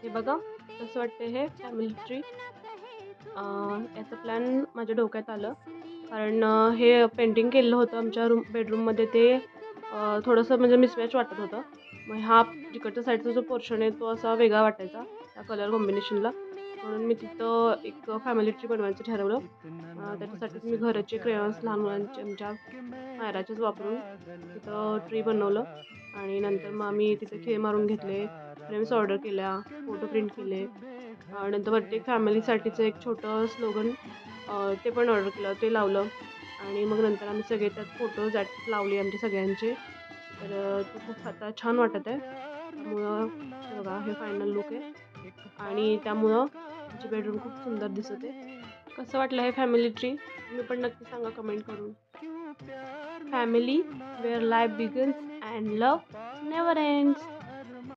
हे बघा कसं वाटतं हे फॅमिली ट्री. याचा प्लॅन माझ्या डोक्यात आलं कारण हे पेंटिंग केलेलं होतं आमच्या बेडरूममध्ये. ते थोडंसं म्हणजे मिसमॅच वाटत होतं. मग हा तिकडच्या साईडचा जो पोर्शन आहे तो असा वेगळा वाटायचा त्या कलर कॉम्बिनेशनला. म्हणून मी तिथं एक फॅमिली ट्री बनवायचं ठरवलं. त्याच्यासाठी मी घराचे क्रेयॉन्स लहान मुलांचे आमच्या मायराचेच वापरून तिथं ट्री बनवलं. आणि नंतर मग आम्ही तिथे खेळ मारून घेतले, फ्रेम्स ऑर्डर केल्या, फोटो प्रिंट केले. नंतर वरती एक फॅमिलीसाठीचं एक छोटं स्लोगन ते पण ऑर्डर केलं, ते लावलं. आणि मग नंतर आम्ही सगळे त्यात फोटोज लावले आमचे सगळ्यांचे. तर ते खूप आता छान वाटत आहे. त्यामुळं हे बघा हे फायनल लुक आहे. आणि त्यामुळं आमची बेडरूम खूप सुंदर दिसत आहे. कसं वाटलं हे फॅमिली ट्री तुम्ही पण नक्की सांगा कमेंट करून. Family where life begins and love never ends.